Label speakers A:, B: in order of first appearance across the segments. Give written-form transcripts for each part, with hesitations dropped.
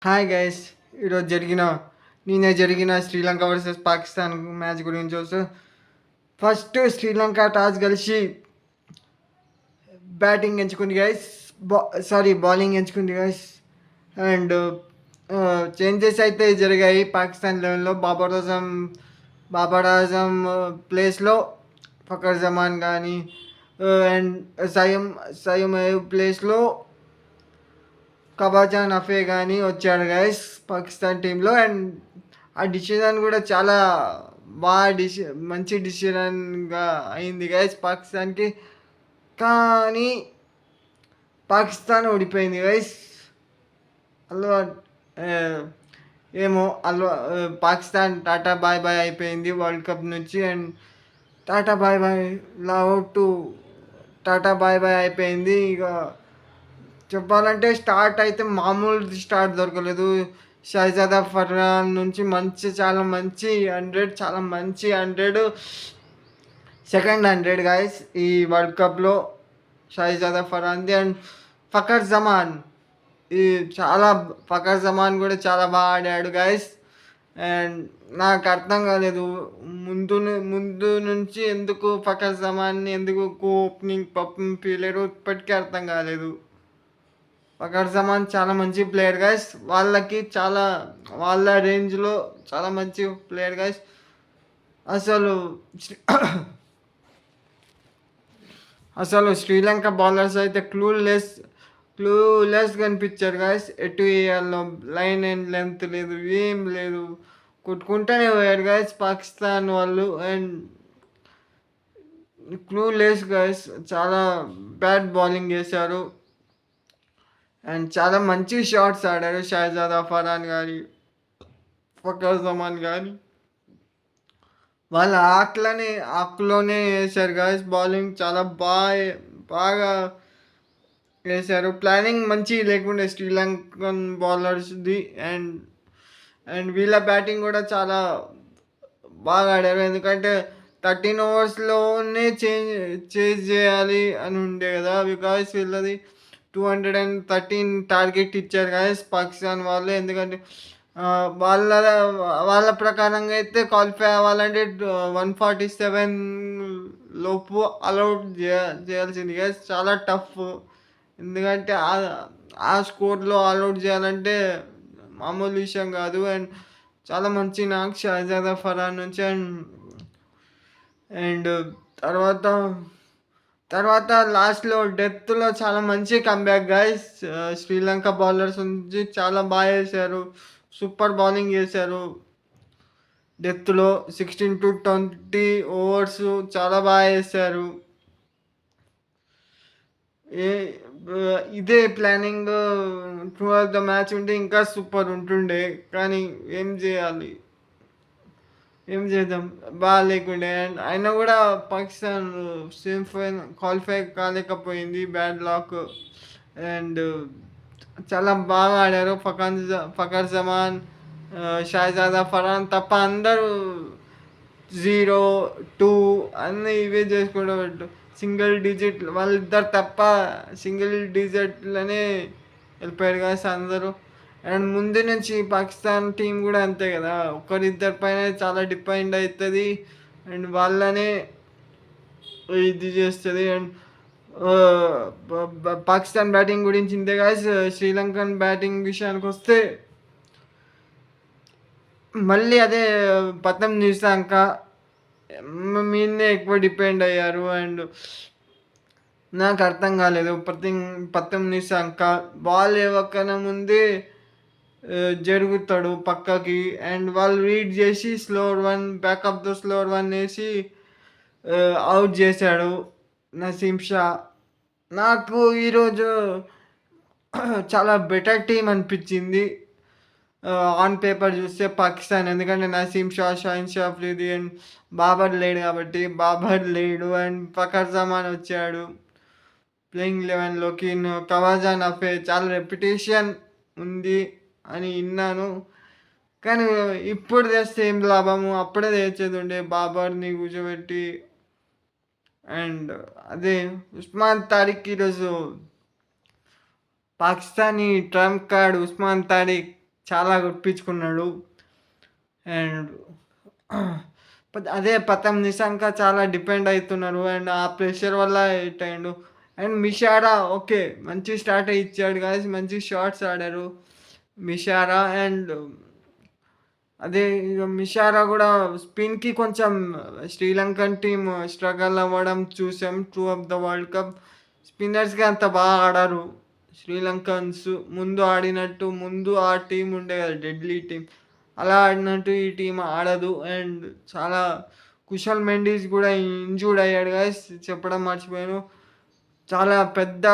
A: Hi guys. ఈరోజు జరిగిన Sri Lanka versus Pakistan match గురించి చూస్తూ ఫస్ట్ శ్రీలంక టాస్ గెలిచి బ్యాటింగ్ ఎంచుకుంది గైస్. బౌలింగ్ ఎంచుకుంది గైస్. అండ్ చేంజెస్ అయితే జరిగాయి పాకిస్తాన్ లెవెల్లో. బాబర్ ఆజం ప్లేస్లో ఫకర్ జమాన్ కానీ అండ్ సయం అయూబ్ ప్లేస్లో కబాజాన్ అఫే కానీ వచ్చాడు గైస్ పాకిస్తాన్ టీంలో. అండ్ ఆ డిసిజన్ కూడా చాలా మంచి డిసిజన్గా అయింది గైస్ పాకిస్తాన్కి. కానీ పాకిస్తాన్ ఓడిపోయింది గైస్. అల్వా ఏమో పాకిస్తాన్ టాటా బాయ్ బాయ్ అయిపోయింది వరల్డ్ కప్ నుంచి. And tata bye bye out to tata bye bye అయిపోయింది. ఇక చెప్పాలంటే స్టార్ట్ అయితే మామూలు స్టార్ట్ దొరకలేదు. షహజాదా ఫర్హాన్ నుంచి చాలా మంచి 100 సెకండ్ 100 గాయస్ ఈ వరల్డ్ కప్లో షహజాదా ఫర్హాన్ది. అండ్ ఫకర్ జమాన్ ఈ ఫకర్ జమాన్ కూడా చాలా బాగా ఆడాడు గాయస్. అండ్ నాకు అర్థం కాలేదు ముందు నుంచి ఎందుకు ఫకర్ జమాన్ని ఎందుకు ఓపెనింగ్ పంపించలేరు, ఇప్పటికీ అర్థం కాలేదు. ఫకర్ జమాన్ చాలా మంచి ప్లేయర్ గైస్. వాళ్ళ రేంజ్లో చాలా మంచి ప్లేయర్ గైస్. అసలు అసలు శ్రీలంక బౌలర్స్ అయితే క్లూలెస్ కనిపించారు గైస్. ఎటు వేయాలో లైన్ అండ్ లెంత్ లేదు, ఏం లేదు, కొట్టుకుంటూనే పోయారు గైస్ పాకిస్తాన్ వాళ్ళు. అండ్ క్లూలెస్ గైస్, చాలా బ్యాడ్ బౌలింగ్ చేశారు. అండ్ చాలా మంచి షాట్స్ ఆడారు షహజాదా ఫర్హాన్ కానీ ఫకర్ జమాన్ కానీ. వాళ్ళ ఆకులోనే వేశారు గాయస్. బౌలింగ్ చాలా బాగా వేశారు. ప్లానింగ్ మంచి లేకుండే శ్రీలంకన్ బౌలర్స్ది. అండ్ వీళ్ళ బ్యాటింగ్ కూడా చాలా బాగా ఆడారు. ఎందుకంటే 13 ఓవర్స్లోనే చేంజ్ చేయాలి అని ఉండే కదా. బికాస్ వీళ్ళది 213 టార్గెట్ ఇచ్చారు గాయస్ పాకిస్తాన్ వాళ్ళు. ఎందుకంటే వాళ్ళ వాళ్ళ ప్రకారంగా అయితే క్వాలిఫై అవ్వాలంటే 147 లోపు అలౌట్ చేయాల్సింది గైస్. చాలా టఫ్. ఎందుకంటే ఆ స్కోర్లో ఆల్అౌట్ చేయాలంటే మామూలు విషయం కాదు. అండ్ చాలా మంచి నాకు షహజాదా ఫర్హాన్ నుంచి. అండ్ తర్వాత తర్వాత లాస్ట్లో డెత్లో చాలా మంచి కంబ్యాక్ గైస్. శ్రీలంక బౌలర్స్ నుంచి చాలా బాగా చేశారు. సూపర్ బౌలింగ్ చేశారు. డెత్లో 16 to 20 ఓవర్స్ చాలా బాగా చేశారు. ఇదే planning through out the match ఉంటే ఇంకా సూపర్ ఉంటుండే. కానీ ఏం చేద్దాం, బాగా లేకుండే. అండ్ అయినా కూడా పాకిస్తాన్ సెమీఫైనల్ క్వాలిఫై కాలేకపోయింది, బ్యాడ్ లాక్. అండ్ చాలా బాగా ఆడారు ఫకర్ జమాన్, షహజాదా ఫర్హాన్ తప్ప అందరూ 0, 2 అన్నీ ఇవే చేసుకుంటూ సింగిల్ డిజిట్, వాళ్ళిద్దరు తప్ప సింగిల్ డిజిట్లోనే వెళ్ళిపోయారు కదా అందరూ. అండ్ ముందు నుంచి పాకిస్తాన్ టీం కూడా అంతే కదా, ఒకరిద్దరి పైన చాలా డిపెండ్ అవుతుంది. అండ్ వాళ్ళనే ఇది చేస్తుంది. అండ్ పాకిస్తాన్ బ్యాటింగ్ గురించి ఇంతే గాయస్. శ్రీలంకన్ బ్యాటింగ్ విషయానికి వస్తే మళ్ళీ అదే పతం నిశాంక మీదనే ఎక్కువ డిపెండ్ అయ్యారు. అండ్ నాకు అర్థం కాలేదు. పతం నిశాంక బాల్ ఇవ్వకన ముందే జరుగుతాడు పక్కకి. అండ్ వాళ్ళు రీడ్ చేసి బ్యాకప్ ద స్లోవర్ వన్ వేసి అవుట్ చేశాడు నసీం షా. నాకు ఈరోజు చాలా బెటర్ టీం అనిపించింది ఆన్ పేపర్ చూస్తే పాకిస్తాన్. ఎందుకంటే నసీం షా, షాహిన్ షా అఫ్రిది అండ్ బాబర్ లేడు. అండ్ ఫకర్ జమాన్ వచ్చాడు ప్లేయింగ్ 11లోకి. కవాజాన్ అఫే చాలా రెప్యుటేషన్ ఉంది అని విన్నాను. కానీ ఇప్పుడు తెస్తే ఏం లాభము, అప్పుడే తెచ్చేది ఉండే బాబర్ని కూర్చోబెట్టి. అండ్ అదే ఉస్మాన్ తారిక్ ఈరోజు పాకిస్తానీ ట్రంప్ కార్డ్ ఉస్మాన్ తారిక్ చాలా కొట్టించుకున్నాడు. అండ్ అదే ప్రథమ్ నిశాంక చాలా డిపెండ్ అవుతున్నారు. అండ్ ఆ ప్రెషర్ వల్ల హిట్ అయ్యిండు. అండ్ మిషారా ఓకే మంచి స్టార్ట్ ఇచ్చాడు గాయస్, మంచి షాట్స్ ఆడారు మిషారా. అండ్ అదే ఇక మిషారా కూడా స్పిన్కి కొంచెం శ్రీలంకన్ టీమ్ స్ట్రగల్ అవ్వడం చూసాం through of the world cup. స్పిన్నర్స్కి అంత బాగా ఆడారు శ్రీలంకన్స్. ముందు ఆడినట్టు ముందు ఆ టీం ఉండే కదా డెడ్లీ టీం, అలా ఆడినట్టు ఈ టీం ఆడదు. అండ్ చాలా కుశల్ మెండిస్ కూడా ఇంజూర్డ్ అయ్యాడు గాయస్, చెప్పడం మర్చిపోయాను. చాలా పెద్ద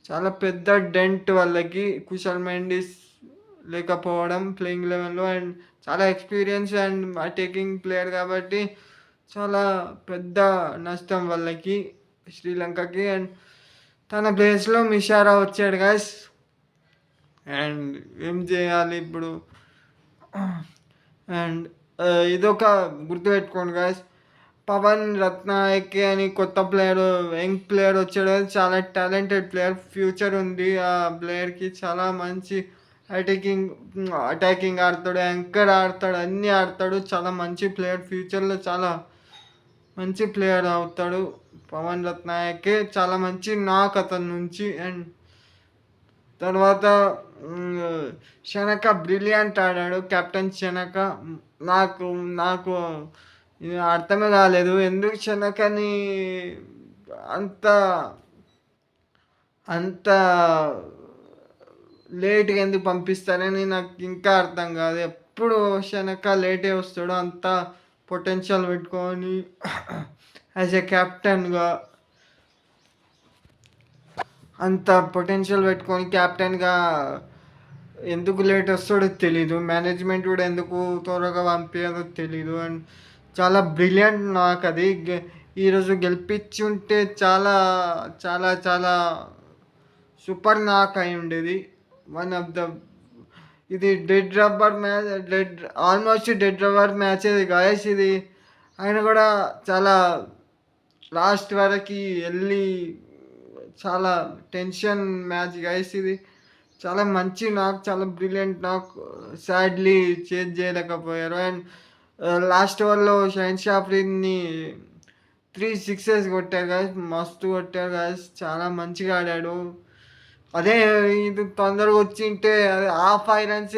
A: చాలా పెద్ద డెంట్ వాళ్ళకి కుశల్ మెండిస్ లేకపోవడం ప్లేయింగ్ లెవెన్లో. అండ్ చాలా ఎక్స్పీరియన్స్ అండ్ అటాకింగ్ ప్లేయర్ కాబట్టి చాలా పెద్ద నష్టం వాళ్ళకి శ్రీలంకకి. అండ్ తన ప్లేస్లో మిషారా వచ్చాడు గాయస్. అండ్ ఏం చేయాలి ఇప్పుడు? అండ్ ఇదొక గుర్తుపెట్టుకోండి గాయస్, పవన్ రత్నాయకే అని కొత్త ప్లేయర్, యంగ్ ప్లేయర్ వచ్చాడు. చాలా టాలెంటెడ్ ప్లేయర్, ఫ్యూచర్ ఉంది ఆ ప్లేయర్కి. చాలా మంచి అటాకింగ్ ఆడతాడు, యాంకర్ ఆడతాడు, అన్నీ ఆడతాడు. చాలా మంచి ప్లేయర్, ఫ్యూచర్లో చాలా మంచి ప్లేయర్ అవుతాడు పవన్ రత్నాయకే. చాలా మంచి నాక్ అతని నుంచి. అండ్ తర్వాత శనక బ్రిలియంట్ ఆడాడు, కెప్టెన్ శనక. నాకు నాకు ఇది అర్థమే కాలేదు, ఎందుకు శనకని అంత అంత లేట్గా ఎందుకు పంపిస్తారని నాకు ఇంకా అర్థం కాదు. ఎప్పుడు శనక లేటే వస్తాడు, అంత పొటెన్షియల్ పెట్టుకొని యాజ్ ఎ కెప్టెన్గా అంత పొటెన్షియల్ పెట్టుకొని క్యాప్టెన్గా ఎందుకు లేట్ వస్తాడో తెలీదు. మేనేజ్మెంట్ కూడా ఎందుకు త్వరగా పంపించారో తెలీదు. అండ్ చాలా బ్రిలియంట్ నాకు అది. ఈరోజు గెలిపించి ఉంటే చాలా చాలా చాలా సూపర్ నాక్ అయి ఉండేది. వన్ ఆఫ్ ద ఇది dead rubber match, almost dead rubber match ఇది గాయస్. ఇది ఆయన కూడా చాలా లాస్ట్ వరకు వెళ్ళి చాలా టెన్షన్ మ్యాచ్ గైస్ ఇది. చాలా మంచి నాక్, చాలా బ్రిలియంట్ నాక్. సాడ్లీ చేంజ్ చేయలేకపోయారు. అండ్ లాస్ట్ ఓవర్లో షైన్ షాఫ్రీని 3 సిక్సెస్ కొట్టారు గాయస్, మస్తు కొట్టారు గాయస్, చాలా మంచిగా ఆడాడు. అదే ఇది తొందరగా వచ్చింటే అదే ఆ 5 రన్స్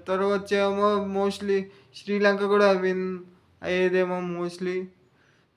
A: త్వరగా వచ్చేమో మోస్ట్లీ శ్రీలంక కూడా విన్ అయ్యేదేమో మోస్ట్లీ.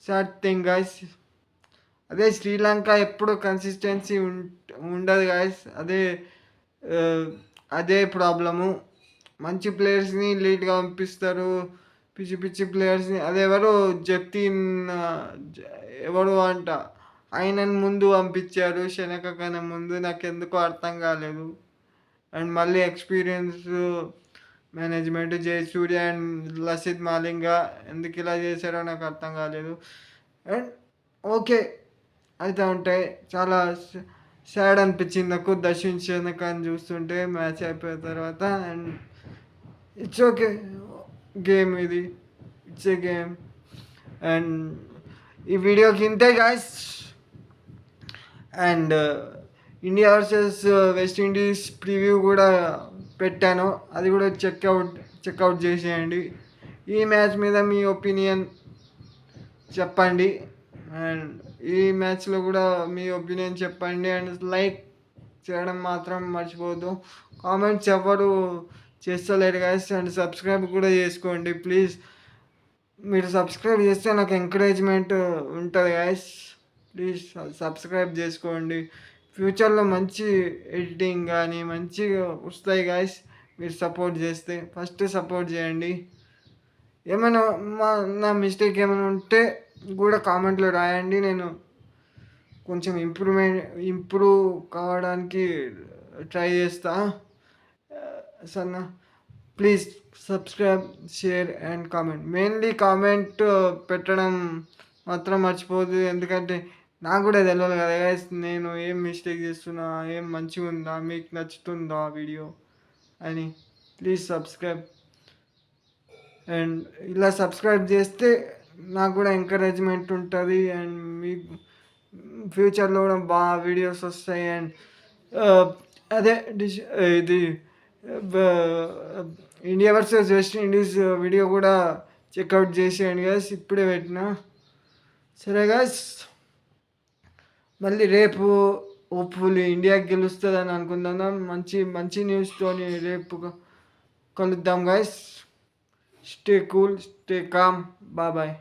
A: Sad thing guys. అదే శ్రీలంక ఎప్పుడు కన్సిస్టెన్సీ ఉండదు గాయస్. అదే ప్రాబ్లము. మంచి ప్లేయర్స్ని లేట్గా పంపిస్తారు, పిచ్చి పిచ్చి ప్లేయర్స్ని. అదెవరు జతీన్ ఎవరు అంట, ఆయనని ముందు పంపించారు శనక కన్నా ముందు. నాకు ఎందుకో అర్థం కాలేదు. అండ్ మళ్ళీ experience management Jayasuriya and Lasith Malinga ఎందుకు ఇలా చేశారో నాకు అర్థం కాలేదు. అండ్ ఓకే అయితే ఉంటాయి. చాలా సాడ్ అనిపించింది నాకు దర్శన్ శనకని చూస్తుంటే మ్యాచ్ అయిపోయిన తర్వాత. అండ్ ఇట్స్ ఓకే, గేమ్ ఇది, ఇట్స్ ఏ గేమ్. అండ్ ఈ వీడియోకి ఇంతే guys. And India versus west Indies preview కూడా పెట్టాను, అది కూడా చెక్అవుట్ చేసేయండి. ఈ మ్యాచ్ మీద మీ ఒపీనియన్ చెప్పండి. అండ్ ఈ మ్యాచ్లో కూడా మీ ఒపీనియన్ చెప్పండి. అండ్ లైక్ చేయడం మాత్రం మర్చిపోవద్దు. కామెంట్స్ ఎవరు చేస్తలేరు గాయస్. అండ్ సబ్స్క్రైబ్ కూడా చేసుకోండి ప్లీజ్. మీరు సబ్స్క్రైబ్ చేస్తే నాకు ఎంకరేజ్మెంట్ ఉంటుంది గాయస్. ప్లీజ్ సబ్స్క్రైబ్ చేసుకోండి. ఫ్యూచర్లో మంచి ఎడిటింగ్ కానీ మంచిగా వస్తాయి గాయస్ మీరు సపోర్ట్ చేస్తే. ఫస్ట్ సపోర్ట్ చేయండి. ఏమైనా నా మిస్టేక్ ఏమైనా ఉంటే కూడా కామెంట్లో రాయండి. నేను కొంచెం ఇంప్రూవ్ కావడానికి ట్రై చేస్తా. సరేనా? Please subscribe, share and comment. Mainly comment పెట్టడం మాత్రం మర్చిపోదు, ఎందుకంటే నాకు కూడా తెలియదు కదా గైస్ నేను ఏం మిస్టేక్ చేస్తున్నా, ఏం మంచిగా ఉందా, మీకు నచ్చుతుందా వీడియో అని. Please subscribe. అండ్ ఇలా సబ్స్క్రైబ్ చేస్తే నాకు కూడా ఎంకరేజ్మెంట్ ఉంటుంది. అండ్ మీకు ఫ్యూచర్లో కూడా బాగా వీడియోస్ వస్తాయి. అండ్ అదే ఇది India versus west Indies video కూడా చెక్అవుట్ చేసేయండి గైస్, ఇప్పుడే పెట్టిన. సరే గైస్, మళ్ళీ రేపు హోప్ఫుల్లీ ఇండియా గెలుస్తుందని అనుకుంటున్నాం. మంచి మంచి న్యూస్తోని రేపు కలుద్దాం guys. Stay cool, stay calm, bye bye.